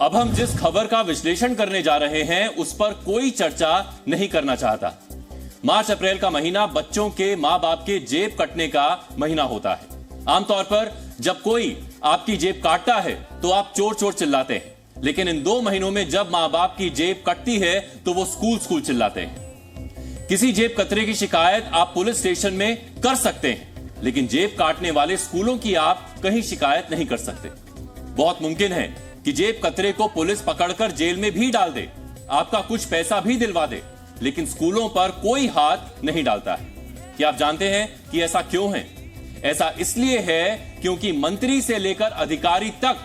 अब हम जिस खबर का विश्लेषण करने जा रहे हैं उस पर कोई चर्चा नहीं करना चाहता। मार्च अप्रैल का महीना बच्चों के मां बाप के जेब कटने का महीना होता है। आमतौर पर जब कोई आपकी जेब काटता है तो आप चोर चोर चिल्लाते हैं, लेकिन इन 2 महीनों में जब मां बाप की जेब कटती है तो वो स्कूल स्कूल चिल्लाते हैं। किसी जेब कतरे की शिकायत आप पुलिस स्टेशन में कर सकते हैं, लेकिन जेब काटने वाले स्कूलों की आप कहीं शिकायत नहीं कर सकते। बहुत मुमकिन है कि जेब कतरे को पुलिस पकड़कर जेल में भी डाल दे, आपका कुछ पैसा भी दिलवा दे, लेकिन स्कूलों पर कोई हाथ नहीं डालता है। क्या आप जानते हैं कि ऐसा क्यों है? ऐसा इसलिए है क्योंकि मंत्री से लेकर अधिकारी तक,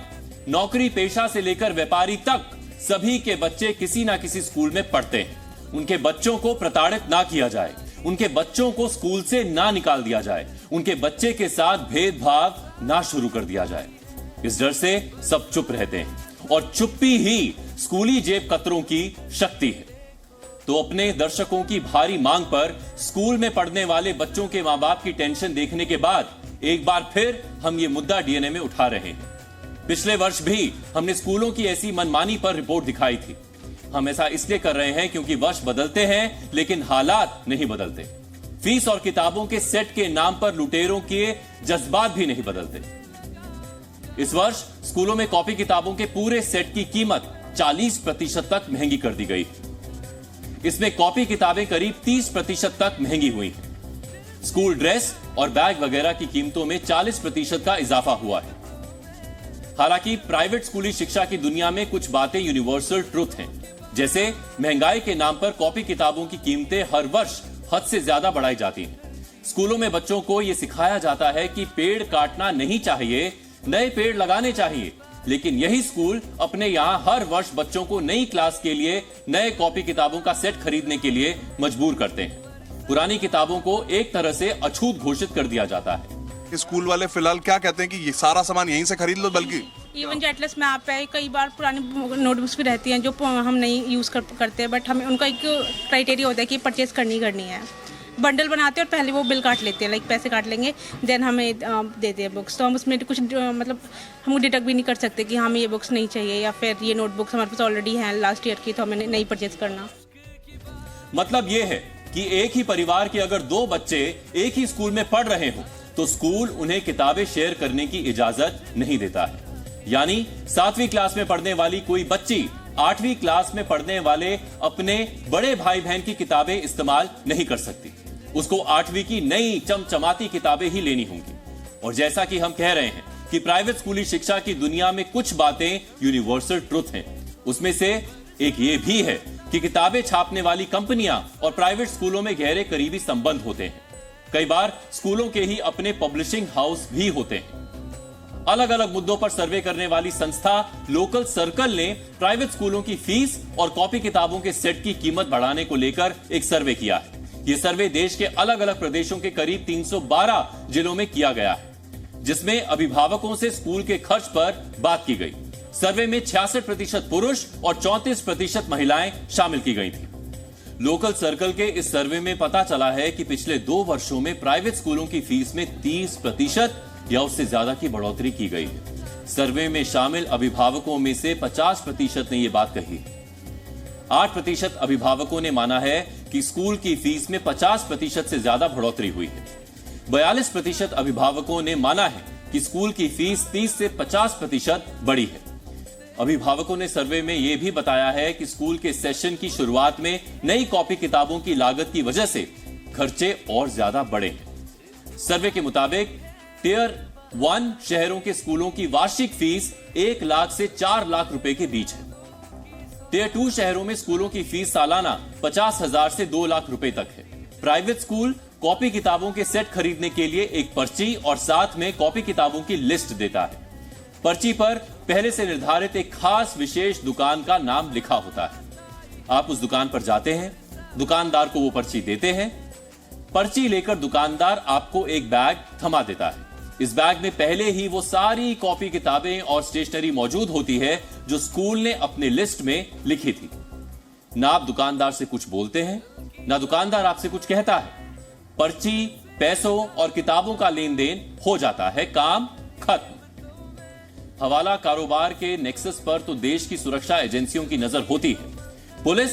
नौकरी पेशा से लेकर व्यापारी तक, सभी के बच्चे किसी ना किसी स्कूल में पढ़ते हैं। उनके बच्चों को प्रताड़ित ना किया जाए, उनके बच्चों को स्कूल से ना निकाल दिया जाए, उनके बच्चे के साथ भेदभाव ना शुरू कर दिया जाए। इस डर से सब चुप रहते हैं और चुप्पी ही स्कूली जेब कतरों की शक्ति है। तो अपने दर्शकों की भारी मांग पर स्कूल में पढ़ने वाले बच्चों के मां बाप की टेंशन देखने के बाद एक बार फिर हम ये मुद्दा डीएनए में उठा रहे हैं। पिछले वर्ष भी हमने स्कूलों की ऐसी मनमानी पर रिपोर्ट दिखाई थी। हम ऐसा इसलिए कर रहे हैं क्योंकि वर्ष बदलते हैं लेकिन हालात नहीं बदलते। फीस और किताबों के सेट के नाम पर लुटेरों के जज्बात भी नहीं बदलते। इस वर्ष स्कूलों में कॉपी किताबों के पूरे सेट की कीमत 40% तक महंगी कर दी गई। इसमें कॉपी किताबें करीब 30% तक महंगी हुई हैं। स्कूल ड्रेस और बैग वगैरह की कीमतों में 40% का इजाफा हुआ है। हालांकि प्राइवेट स्कूली शिक्षा की दुनिया में कुछ बातें यूनिवर्सल ट्रुथ हैं, जैसे महंगाई के नाम पर कॉपी किताबों की कीमतें हर वर्ष हद से ज्यादा बढ़ाई जाती हैं। स्कूलों में बच्चों को यह सिखाया जाता है कि पेड़ काटना नहीं चाहिए, नए पेड़ लगाने चाहिए, लेकिन यही स्कूल अपने यहां हर वर्ष बच्चों को नई क्लास के लिए नए कॉपी किताबों का सेट खरीदने के लिए मजबूर करते हैं। पुरानी किताबों को एक तरह से अछूत घोषित कर दिया जाता है। स्कूल वाले फिलहाल क्या कहते हैं कि ये सारा सामान यहीं से खरीद लो, बल्कि इवन जो एटलस में आप है, कई बार पुरानी नोटबुक्स भी रहती हैं जो हम नहीं यूज़ करते, बट हमें उनका एक क्राइटेरिया होता है कि परचेज करनी है। बंडल बनाते हैं और पहले वो बिल काट लेते हैं, लाइक पैसे काट लेंगे, देन हमें देते हैं बुक्स। तो हम उसमें कुछ मतलब हम डिडक्ट भी नहीं कर सकते कि हमें ये बुक्स नहीं चाहिए या फिर ये नोटबुक्स हमारे पास ऑलरेडी हैं लास्ट ईयर की, तो हमें नहीं परचेज करना। मतलब ये है कि एक ही परिवार के अगर 2 बच्चे एक ही स्कूल में पढ़ रहे हो तो स्कूल उन्हें किताबें शेयर करने की इजाजत नहीं देता है। यानी 7वीं क्लास में पढ़ने वाली कोई बच्ची 8वीं क्लास में पढ़ने वाले अपने बड़े भाई बहन की किताबें इस्तेमाल नहीं कर सकती। उसको 8वीं की नई चमचमाती किताबें ही लेनी होंगी। और जैसा कि हम कह रहे हैं कि प्राइवेट स्कूली शिक्षा की दुनिया में कुछ बातें यूनिवर्सल ट्रुथ हैं, उसमें से एक ये भी है कि किताबें छापने वाली कंपनियां और प्राइवेट स्कूलों में गहरे करीबी संबंध होते हैं। कई बार स्कूलों के ही अपने पब्लिशिंग हाउस भी होते हैं। अलग अलग मुद्दों पर सर्वे करने वाली संस्था लोकल सर्कल ने प्राइवेट स्कूलों की फीस और कॉपी किताबों के सेट की कीमत बढ़ाने को लेकर एक सर्वे किया है। यह सर्वे देश के अलग अलग प्रदेशों के करीब 312 जिलों में किया गया है, जिसमें अभिभावकों से स्कूल के खर्च पर बात की गई। सर्वे में 66% पुरुष और 34% महिलाएं शामिल की गई थी। लोकल सर्कल के इस सर्वे में पता चला है कि पिछले 2 वर्षों में प्राइवेट स्कूलों की फीस में 30% या उससे ज्यादा की बढ़ोतरी की गई है। सर्वे में शामिल अभिभावकों में से 50% ने यह बात कही। 8% अभिभावकों ने माना है कि स्कूल की फीस में 50% से ज्यादा बढ़ोतरी हुई है। 42% अभिभावकों ने माना है कि स्कूल की फीस 30 से 50% बढ़ी है। अभिभावकों ने सर्वे में यह भी बताया है कि स्कूल के सेशन की शुरुआत में नई कॉपी किताबों की लागत की वजह से खर्चे और ज्यादा बढ़े हैं। सर्वे के मुताबिक टियर 1 शहरों के स्कूलों की वार्षिक फीस 1 लाख से 4 लाख रुपए के बीच है। टियर 2 शहरों में स्कूलों की फीस सालाना 50,000 से 2 लाख रुपए तक है। प्राइवेट स्कूल कॉपी किताबों के सेट खरीदने के लिए एक पर्ची और साथ में कॉपी किताबों की लिस्ट देता है। पर्ची पर पहले से निर्धारित एक खास विशेष दुकान का नाम लिखा होता है। आप उस दुकान पर जाते हैं, दुकानदार को वो पर्ची देते हैं। पर्ची लेकर दुकानदार आपको एक बैग थमा देता है। इस बैग में पहले ही वो सारी कॉपी किताबें और स्टेशनरी मौजूद होती है जो स्कूल ने अपने लिस्ट में लिखी थी। ना आप दुकानदार से कुछ बोलते हैं, ना दुकानदार आपसे कुछ कहता है। पर्ची, पैसों और किताबों का लेन देन हो जाता है, काम खत्म। हवाला कारोबार के नेक्सस पर तो देश की सुरक्षा एजेंसियों की नजर होती है, पुलिस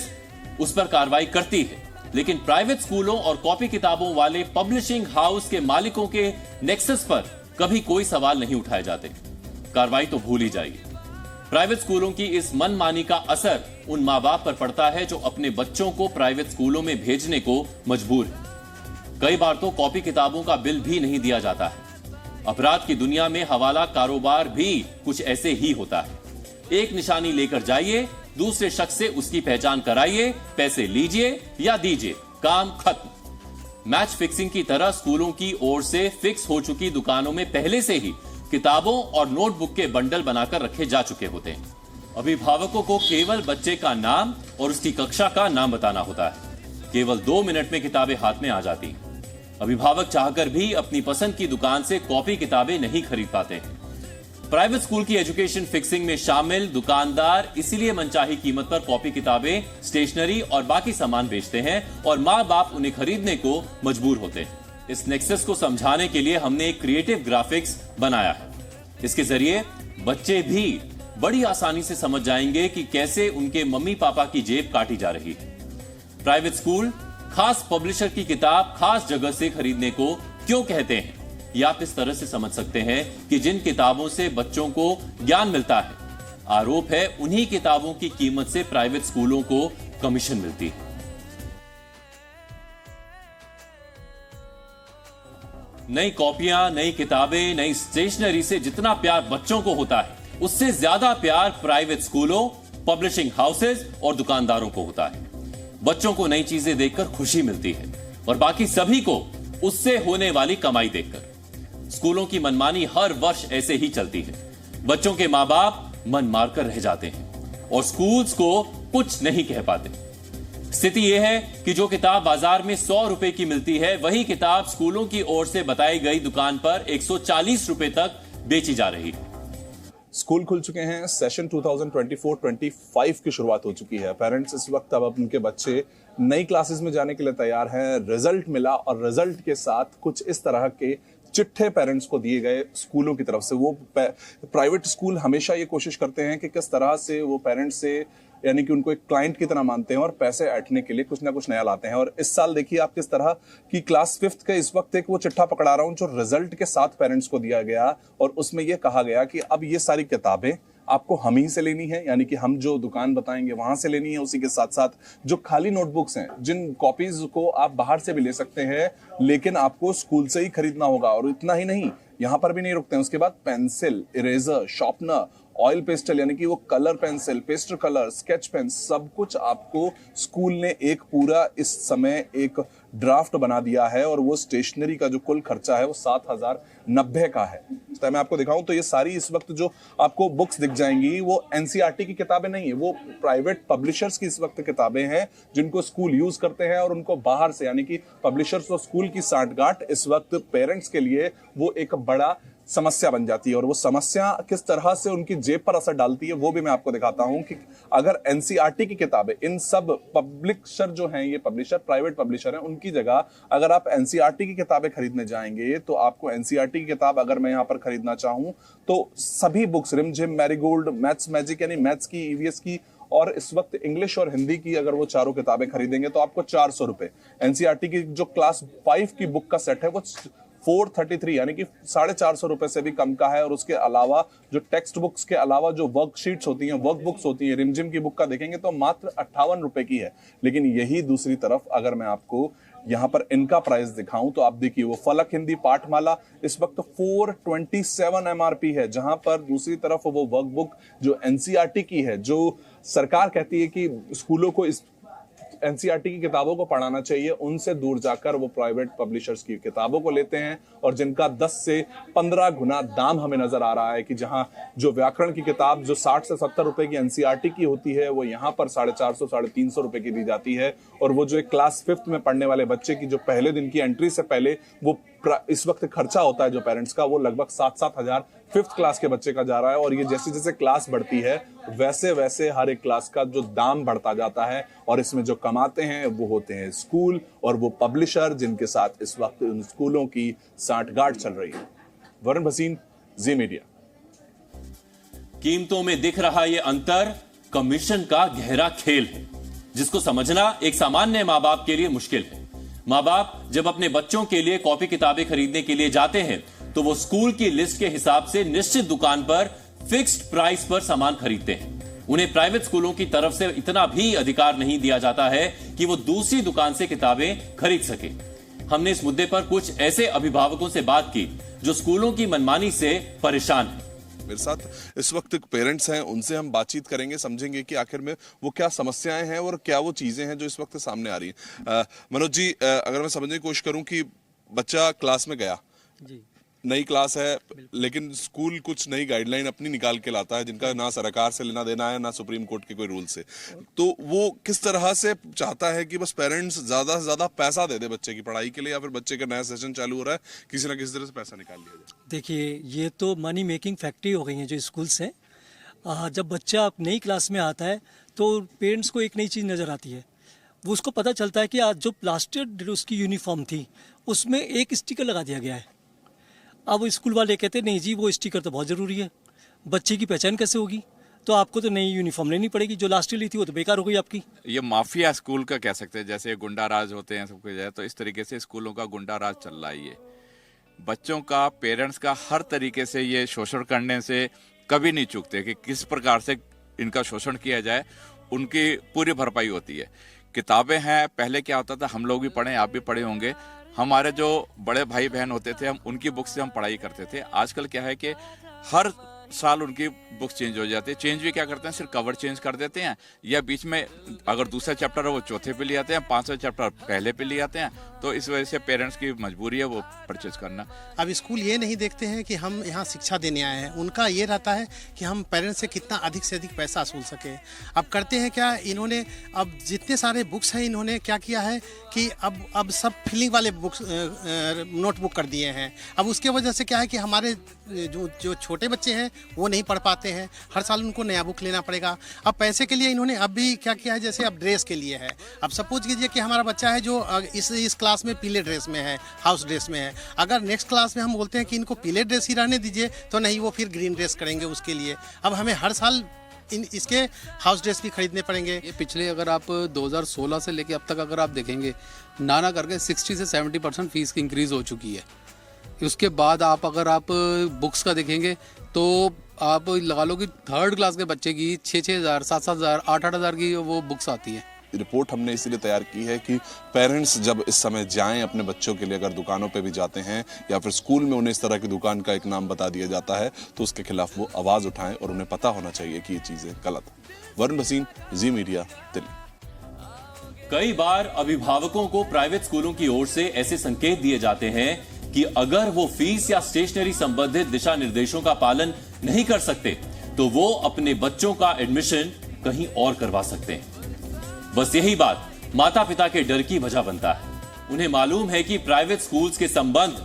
उस पर कार्रवाई करती है, लेकिन प्राइवेट स्कूलों और कॉपी किताबों वाले पब्लिशिंग हाउस के मालिकों के नेक्सस पर कभी कोई सवाल नहीं उठाए जाते। कार्रवाई तो भूल ही जाइए। प्राइवेट स्कूलों की इस मनमानी का असर उन मां बाप पर पड़ता है जो अपने बच्चों को प्राइवेट स्कूलों में भेजने को मजबूर है। कई बार तो कॉपी किताबों का बिल भी नहीं दिया जाता है। अपराध की दुनिया में हवाला कारोबार भी कुछ ऐसे ही होता है। एक निशानी लेकर जाइए, दूसरे शख्स से उसकी पहचान कराइए, पैसे लीजिए या दीजिए, काम खत्म। मैच फिक्सिंग की तरह स्कूलों की ओर से फिक्स हो चुकी दुकानों में पहले से ही किताबों और नोटबुक के बंडल बनाकर रखे जा चुके होते हैं। अभिभावकों को केवल बच्चे का नाम और उसकी कक्षा का नाम बताना होता है। केवल 2 मिनट में किताबें हाथ में आ जाती हैं। अभिभावक चाहकर भी अपनी पसंद की दुकान से कॉपी किताबें नहीं खरीद पाते हैं। प्राइवेट स्कूल की एजुकेशन फिक्सिंग में शामिल दुकानदार इसीलिए मनचाही कीमत पर कॉपी किताबें, स्टेशनरी और बाकी सामान बेचते हैं और मां बाप उन्हें खरीदने को मजबूर होते हैं। इस नेक्सस को समझाने के लिए हमने एक क्रिएटिव ग्राफिक्स बनाया है। इसके जरिए बच्चे भी बड़ी आसानी से समझ जाएंगे कि कैसे उनके मम्मी पापा की जेब काटी जा रही है। प्राइवेट स्कूल खास पब्लिशर की किताब खास जगह से खरीदने को क्यों कहते हैं, या आप इस तरह से समझ सकते हैं कि जिन किताबों से बच्चों को ज्ञान मिलता है, आरोप है उन्हीं किताबों की कीमत से प्राइवेट स्कूलों को कमीशन मिलती है। नई कॉपियां, नई किताबें, नई स्टेशनरी से जितना प्यार बच्चों को होता है, उससे ज्यादा प्यार प्राइवेट स्कूलों, पब्लिशिंग हाउसेज और दुकानदारों को होता है। बच्चों को नई चीजें देखकर खुशी मिलती है और बाकी सभी को उससे होने वाली कमाई देखकर। स्कूलों की मनमानी हर वर्ष ऐसे ही चलती है। बच्चों के मां बाप मन मारकर रह जाते हैं और स्कूल्स को कुछ नहीं कह पाते। स्थिति यह है कि जो किताब बाजार में 100 रुपए की मिलती है, वही किताब स्कूलों की ओर से बताई गई दुकान पर 140 रुपए तक बेची जा रही है। स्कूल खुल चुके हैं। सेशन 2024-25 की शुरुआत हो चुकी है। पेरेंट्स इस वक्त अब उनके बच्चे नई क्लासेस में जाने के लिए तैयार हैं। रिजल्ट मिला और रिजल्ट के साथ कुछ इस तरह के चिट्ठे पेरेंट्स को दिए गए स्कूलों की तरफ से। वो प्राइवेट स्कूल हमेशा ये कोशिश करते हैं कि किस तरह से वो पेरेंट्स से, यानी कि उनको एक क्लाइंट की तरह मानते हैं और पैसे ऐंठने के लिए कुछ ना कुछ नया लाते हैं। और इस साल देखिए आप किस तरह की क्लास 5th के इस वक्त एक वो चिट्ठा पकड़ा रहा हूं जो रिजल्ट के साथ पेरेंट्स को दिया गया और उसमें यह कहा गया कि अब ये सारी किताबें आपको हम ही से लेनी है, यानी कि हम जो दुकान बताएंगे वहां से लेनी है। उसी के साथ साथ जो खाली नोटबुक्स हैं, जिन कॉपीज को आप बाहर से भी ले सकते हैं, लेकिन आपको स्कूल से ही खरीदना होगा। और इतना ही नहीं, यहां पर भी नहीं रुकते हैं। उसके बाद pencil, eraser, sharpener, oil pastel यानी कि वो colour pencil, pastel colour, sketch pen, सब कुछ आपको स्कूल ने एक पूरा इस समय एक ड्राफ्ट बना दिया है और वो स्टेशनरी का जो कुल खर्चा है वो 7090 का है। तो मैं आपको दिखाऊं तो ये सारी इस वक्त जो आपको बुक्स दिख जाएंगी वो एनसीईआरटी की किताबें नहीं है, वो प्राइवेट पब्लिशर्स की इस वक्त किताबें हैं जिनको स्कूल यूज करते हैं और उनको बाहर से, यानी कि पब्लिशर्स और स्कूल की सांठगांठ इस वक्त पेरेंट्स के लिए वो एक बड़ा समस्या बन जाती है। और वो समस्या किस तरह से उनकी जेब पर असर डालती है वो भी मैं आपको दिखाता हूं कि अगर एनसीईआरटी की किताबें, इन सब पब्लिशर जो हैं, ये पब्लिशर प्राइवेट पब्लिशर हैं, उनकी जगह अगर आप एनसीईआरटी की किताबें खरीदने जाएंगे तो आपको एनसीईआरटी की किताब अगर मैं यहां पर खरीदना चाहूं तो सभी बुक्स, रिमझिम, मैरीगोल्ड, मैथ्स मैजिक यानी मैथ्स की, ईवीएस की और इस वक्त इंग्लिश और हिंदी की अगर वो चारों किताबें खरीदेंगे तो आपको 400 रुपए। एनसीईआरटी की जो क्लास 5 की बुक का सेट है वो 433 यानी कि 450 रुपए से भी कम का है। और उसके अलावा जो टेक्स्ट बुक्स के अलावा जो वर्कशीट्स होती हैं, वर्क बुक्स होती हैं, रिमझिम की बुक का देखेंगे तो मात्र 58 रुपए की है। लेकिन यही दूसरी तरफ अगर मैं आपको यहां पर इनका प्राइस दिखाऊं तो आप देखिए वो फलक हिंदी पाठमाला इस वक्त 427 एमआरपी है, जहां पर दूसरी तरफ वो वर्कबुक जो एनसीईआरटी की है, जो सरकार कहती है कि स्कूलों को इस एनसीईआरटी की किताबों को पढ़ाना चाहिए, उनसे दूर जाकर वो प्राइवेट पब्लिशर्स की किताबों को लेते हैं और जिनका 10 से 15 गुना दाम हमें नजर आ रहा है। कि जहां जो व्याकरण की किताब जो 60 से 70 रुपए की एनसीईआरटी की होती है वो यहां पर 450 350 रुपए की दी जाती है। और वो जो एक क्लास 5th में पढ़ने वाले बच्चे की जो पहले दिन की एंट्री से पहले वो इस वक्त खर्चा होता है जो पेरेंट्स का, वो लगभग 7-7 हजार 5th क्लास के बच्चे का जा रहा है। और ये जैसे जैसे क्लास बढ़ती है वैसे वैसे हर एक क्लास का जो दाम बढ़ता जाता है और इसमें जो कमाते हैं वो होते हैं स्कूल और वो पब्लिशर जिनके साथ इस वक्त उन स्कूलों की सांठगांठ चल रही है। वरुण भसीन, जी मीडिया। कीमतों में दिख रहा यह अंतर कमीशन का गहरा खेल है, जिसको समझना एक सामान्य मां बाप के लिए मुश्किल है। मां बाप जब अपने बच्चों के लिए कॉपी किताबें खरीदने के लिए जाते हैं तो वो स्कूल की लिस्ट के हिसाब से निश्चित दुकान पर फिक्स्ड प्राइस पर सामान खरीदते हैं। उन्हें प्राइवेट स्कूलों की तरफ से इतना भी अधिकार नहीं दिया जाता है कि वो दूसरी दुकान से किताबें खरीद सके। हमने इस मुद्दे पर कुछ ऐसे अभिभावकों से बात की जो स्कूलों की मनमानी से परेशान हैं। मेरे साथ इस वक्त पेरेंट्स हैं, उनसे हम बातचीत करेंगे, समझेंगे कि आखिर में वो क्या समस्याएं हैं और क्या वो चीजें हैं जो इस वक्त सामने आ रही हैं। मनोज जी, अगर मैं समझने की कोशिश करूं कि बच्चा क्लास में गया जी, नई क्लास है, लेकिन स्कूल कुछ नई गाइडलाइन अपनी निकाल के लाता है जिनका ना सरकार से लेना देना है ना सुप्रीम कोर्ट के कोई रूल से, तो वो किस तरह से चाहता है कि बस पेरेंट्स ज्यादा से ज्यादा पैसा दे दे बच्चे की पढ़ाई के लिए, या फिर बच्चे का नया सेशन चालू हो रहा है किसी ना किसी तरह से पैसा निकाल लिया जाए। देखिए, ये तो मनी मेकिंग फैक्ट्री हो गई है जो स्कूल्स हैं। जब बच्चा नई क्लास में आता है तो पेरेंट्स को एक नई चीज़ नज़र आती है। वो उसको पता चलता है कि आज जो प्लास्टर उसकी यूनिफॉर्म थी उसमें एक स्टिकर लगा दिया गया है। अब स्कूल वाले कहते हैं नहीं जी, वो स्टिकर तो बहुत ज़रूरी है, बच्चे की पहचान कैसे होगी, तो आपको तो नई यूनिफॉर्म लेनी पड़ेगी, जो लास्ट ईयर ली थी वो तो बेकार हो गई आपकी। ये माफिया स्कूल का कह सकते हैं, जैसे गुंडा राज होते हैं सब कुछ है, तो इस तरीके से स्कूलों का गुंडा राज चल रहा है। ये बच्चों का, पेरेंट्स का हर तरीके से ये शोषण करने से कभी नहीं चूकते कि किस प्रकार से इनका शोषण किया जाए, उनकी पूरी भरपाई होती है। किताबें हैं, पहले क्या होता था, हम लोग भी पढ़े, आप भी पढ़े होंगे, हमारे जो बड़े भाई बहन होते थे हम उनकी बुक से हम पढ़ाई करते थे। आजकल क्या है कि हर साल उनकी बुक्स चेंज हो जाती है। चेंज भी क्या करते हैं, सिर्फ कवर चेंज कर देते हैं, या बीच में अगर दूसरा चैप्टर है वो चौथे पे ले आते हैं, 5वां चैप्टर पहले पे ले आते हैं। तो इस वजह से पेरेंट्स की मजबूरी है वो परचेज करना। अब स्कूल ये नहीं देखते हैं कि हम यहाँ शिक्षा देने आए हैं, उनका ये रहता है कि हम पेरेंट्स से कितना अधिक से अधिक पैसा वसूल सके। अब करते हैं क्या, इन्होंने अब जितने सारे बुक्स हैं इन्होंने क्या किया है कि अब सब फिलिंग वाले बुक्स नोटबुक कर दिए हैं। अब उसके वजह से क्या है कि हमारे जो छोटे बच्चे हैं वो नहीं पढ़ पाते हैं, हर साल उनको नया बुक लेना पड़ेगा। अब पैसे के लिए इन्होंने अब भी क्या किया है, जैसे अब ड्रेस के लिए है। अब सपोज कीजिए कि हमारा बच्चा है जो इस क्लास में पीले ड्रेस में है, हाउस ड्रेस में है, अगर नेक्स्ट क्लास में हम बोलते हैं कि इनको पीले ड्रेस ही रहने दीजिए तो नहीं, वो फिर ग्रीन ड्रेस करेंगे उसके लिए। अब हमें हर साल इसके हाउस ड्रेस भी खरीदने पड़ेंगे। ये पिछले अगर आप 2016 से लेके अब तक अगर आप देखेंगे, ना करके 60 से 70% फीस की इंक्रीज़ हो चुकी है। उसके बाद अगर आप बुक्स का देखेंगे तो आप लगा लो कि 3rd क्लास के बच्चे की 6,000, 7,000, 8,000 की वो बुक्स आती हैं। रिपोर्ट हमने इसलिए तैयार की है कि पेरेंट्स जब इस समय जाएं अपने बच्चों के लिए, अगर दुकानों पे भी जाते हैं या फिर स्कूल में उन्हें इस तरह की दुकान का एक नाम बता दिया जाता है तो उसके खिलाफ वो आवाज़ उठाएं और उन्हें पता होना चाहिए कि ये चीज़ें गलत हैं। वरुण भसीन, जी मीडिया, दिल्ली। कई बार अभिभावकों को प्राइवेट स्कूलों की ओर से ऐसे संकेत दिए जाते हैं कि अगर वो फीस या स्टेशनरी संबंधित दिशा निर्देशों का पालन नहीं कर सकते तो वो अपने बच्चों का एडमिशन कहीं और करवा सकते हैं। बस यही बात माता पिता के डर की वजह बनता है। उन्हें मालूम है कि प्राइवेट स्कूल्स के संबंध